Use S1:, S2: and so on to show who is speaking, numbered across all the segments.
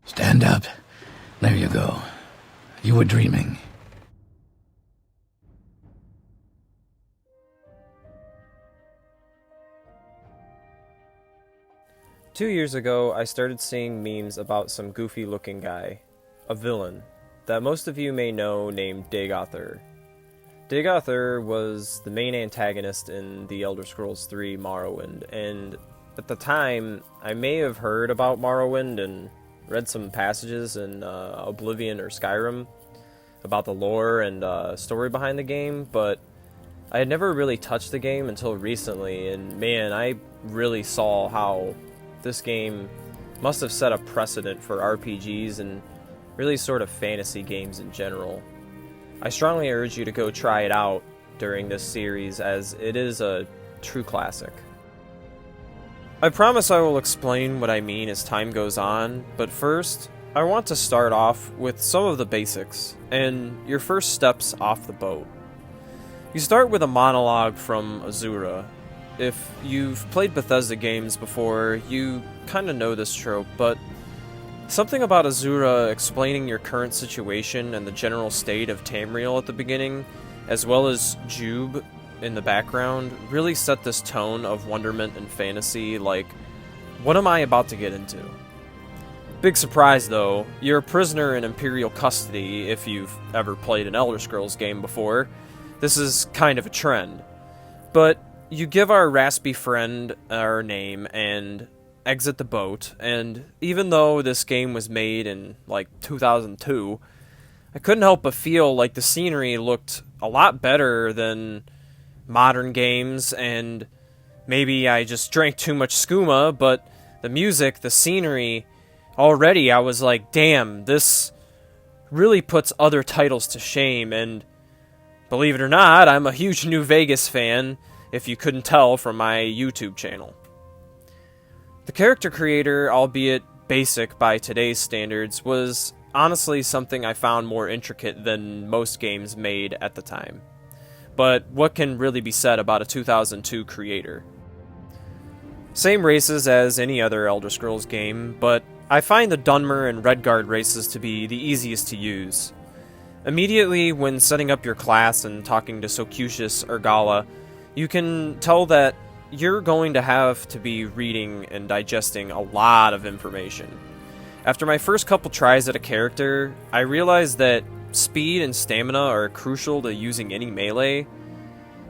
S1: Stand up. There you go. You were dreaming.
S2: Two years ago, I started seeing memes about some goofy-looking guy, a villain, that most of you may know named Dagothur. Dagothur was the main antagonist in The Elder Scrolls III Morrowind, and at the time, I may have heard about Morrowind and read some passages in Oblivion or Skyrim about the lore and story behind the game, but I had never really touched the game until recently, and man, I really saw how this game must have set a precedent for RPGs and really sort of fantasy games in general. I strongly urge you to go try it out during this series, as it is a true classic. I promise I will explain what I mean as time goes on, but first, I want to start off with some of the basics, and your first steps off the boat. You start with a monologue from Azura. If you've played Bethesda games before, you kind of know this trope, but something about Azura explaining your current situation and the general state of Tamriel at the beginning, as well as Jube in the background, really set this tone of wonderment and fantasy, like, what am I about to get into? Big surprise though, you're a prisoner in Imperial custody if you've ever played an Elder Scrolls game before. This is kind of a trend. But you give our raspy friend our name and exit the boat, and even though this game was made in, like, 2002, I couldn't help but feel like the scenery looked a lot better than modern games, and maybe I just drank too much skooma, but the music, the scenery, already I was like, damn, this really puts other titles to shame, and believe it or not, I'm a huge New Vegas fan, if you couldn't tell from my YouTube channel. The character creator, albeit basic by today's standards, was honestly something I found more intricate than most games made at the time. But what can really be said about a 2002 creator? Same races as any other Elder Scrolls game, but I find the Dunmer and Redguard races to be the easiest to use. Immediately when setting up your class and talking to Socucius or Gala, you can tell that you're going to have to be reading and digesting a lot of information. After my first couple tries at a character, I realized that speed and stamina are crucial to using any melee.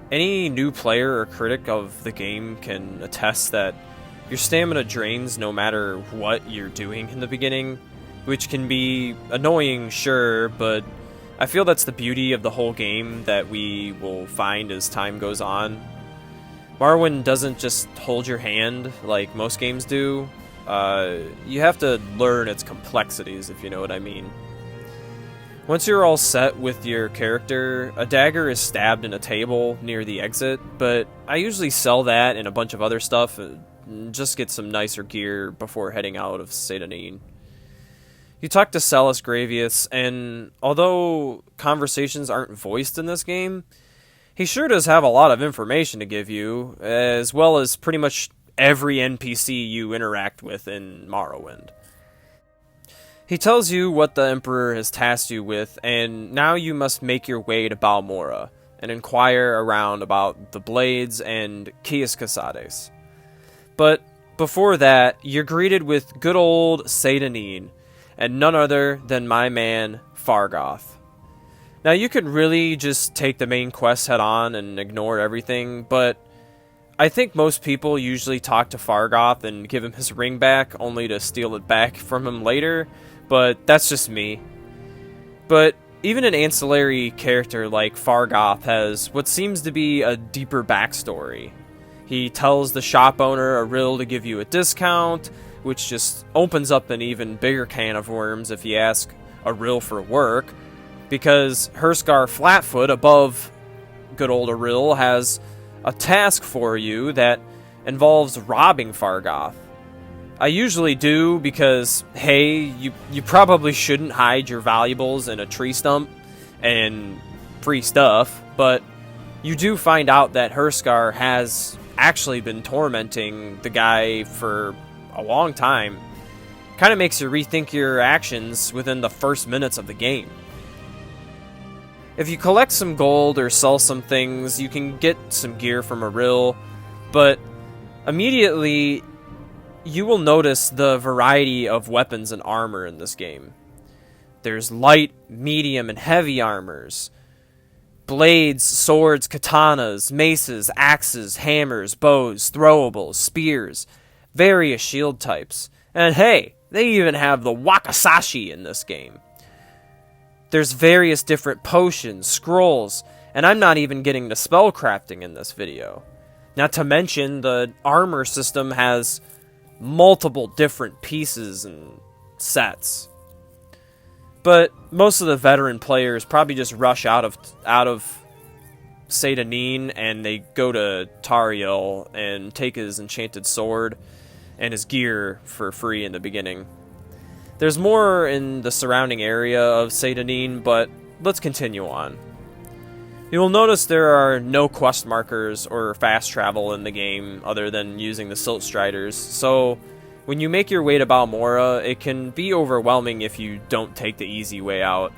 S2: Any new player or critic of the game can attest that your stamina drains no matter what you're doing in the beginning, which can be annoying, sure, but I feel that's the beauty of the whole game that we will find as time goes on. Morrowind doesn't just hold your hand like most games do. You have to learn its complexities, if you know what I mean. Once you're all set with your character, a dagger is stabbed in a table near the exit, but I usually sell that and a bunch of other stuff and just get some nicer gear before heading out of Seyda Neen. You talk to Celis Gravius, and although conversations aren't voiced in this game, he sure does have a lot of information to give you, as well as pretty much every NPC you interact with in Morrowind. He tells you what the Emperor has tasked you with, and now you must make your way to Balmora and inquire around about the Blades and Cosades. But before that, you're greeted with good old Seyda Neen, and none other than my man, Fargoth. Now, you could really just take the main quest head on and ignore everything, but I think most people usually talk to Fargoth and give him his ring back, only to steal it back from him later, but that's just me. But even an ancillary character like Fargoth has what seems to be a deeper backstory. He tells the shop owner a riddle to give you a discount, which just opens up an even bigger can of worms if you ask a riddle for work, because Herskar Flatfoot above good old Auril has a task for you that involves robbing Fargoth. I usually do because, hey, you probably shouldn't hide your valuables in a tree stump and free stuff, but you do find out that Herskar has actually been tormenting the guy for a long time. kind of makes you rethink your actions within the first minutes of the game. If you collect some gold or sell some things, you can get some gear from a rill, but immediately you will notice the variety of weapons and armor in this game. There's light, medium, and heavy armors. Blades, swords, katanas, maces, axes, hammers, bows, throwables, spears, various shield types. And hey, they even have the wakizashi in this game. There's various different potions, scrolls, and I'm not even getting to spellcrafting in this video. Not to mention, the armor system has multiple different pieces and sets. But most of the veteran players probably just rush out of Seyda Neen and they go to Tariel and take his enchanted sword and his gear for free in the beginning. There's more in the surrounding area of Seyda Neen, but let's continue on. You will notice there are no quest markers or fast travel in the game other than using the Silt Striders, so when you make your way to Balmora, it can be overwhelming if you don't take the easy way out.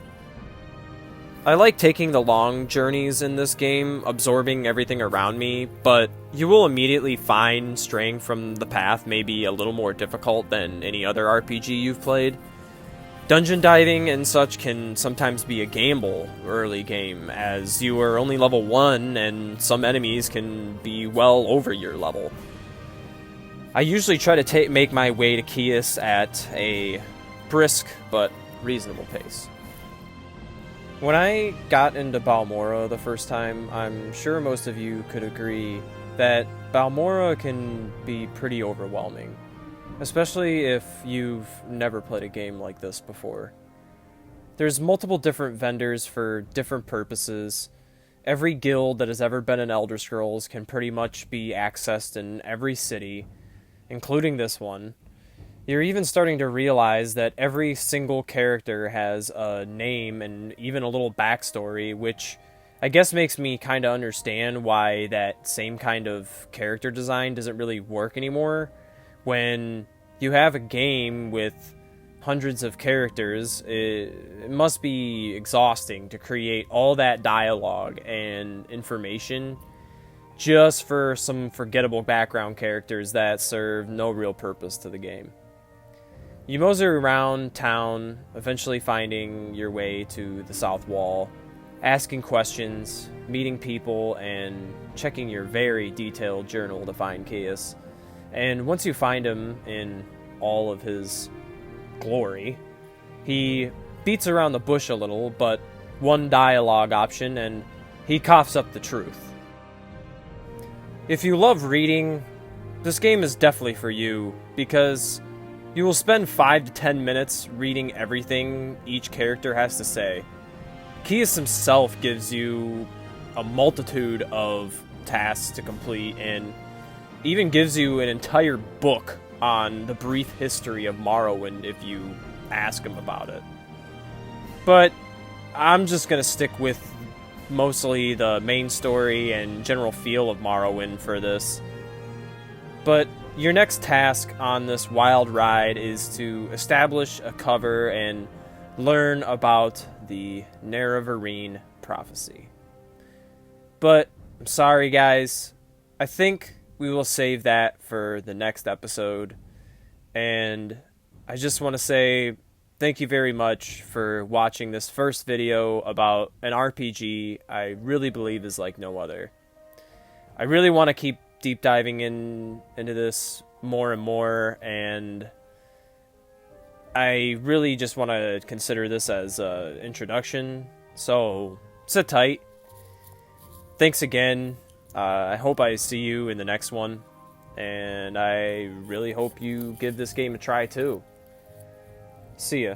S2: I like taking the long journeys in this game, absorbing everything around me, but you will immediately find straying from the path may be a little more difficult than any other RPG you've played. Dungeon diving and such can sometimes be a gamble early game, as you are only level 1 and some enemies can be well over your level. I usually try to make my way to Caius at a brisk but reasonable pace. When I got into Balmora the first time, I'm sure most of you could agree that Balmora can be pretty overwhelming, especially if you've never played a game like this before. There's multiple different vendors for different purposes. Every guild that has ever been in Elder Scrolls can pretty much be accessed in every city, including this one. You're even starting to realize that every single character has a name and even a little backstory, which I guess makes me kind of understand why that same kind of character design doesn't really work anymore. When you have a game with hundreds of characters, it must be exhausting to create all that dialogue and information just for some forgettable background characters that serve no real purpose to the game. You mosey around town, eventually finding your way to the South Wall, asking questions, meeting people, and checking your very detailed journal to find Caius. And once you find him in all of his glory, he beats around the bush a little, but one dialogue option, and he coughs up the truth. If you love reading, this game is definitely for you, because you will spend 5 to 10 minutes reading everything each character has to say. Caius himself gives you a multitude of tasks to complete, and even gives you an entire book on the brief history of Morrowind if you ask him about it. But I'm just going to stick with mostly the main story and general feel of Morrowind for this. But your next task on this wild ride is to establish a cover and learn about the Nerevarine prophecy. But I'm sorry guys, I think we will save that for the next episode. And I just want to say thank you very much for watching this first video about an RPG I really believe is like no other. I really want to keep deep diving into this more and more, and I really just want to consider this as an introduction, so sit tight. Thanks again. I hope I see you in the next one, and I really hope you give this game a try too. See ya.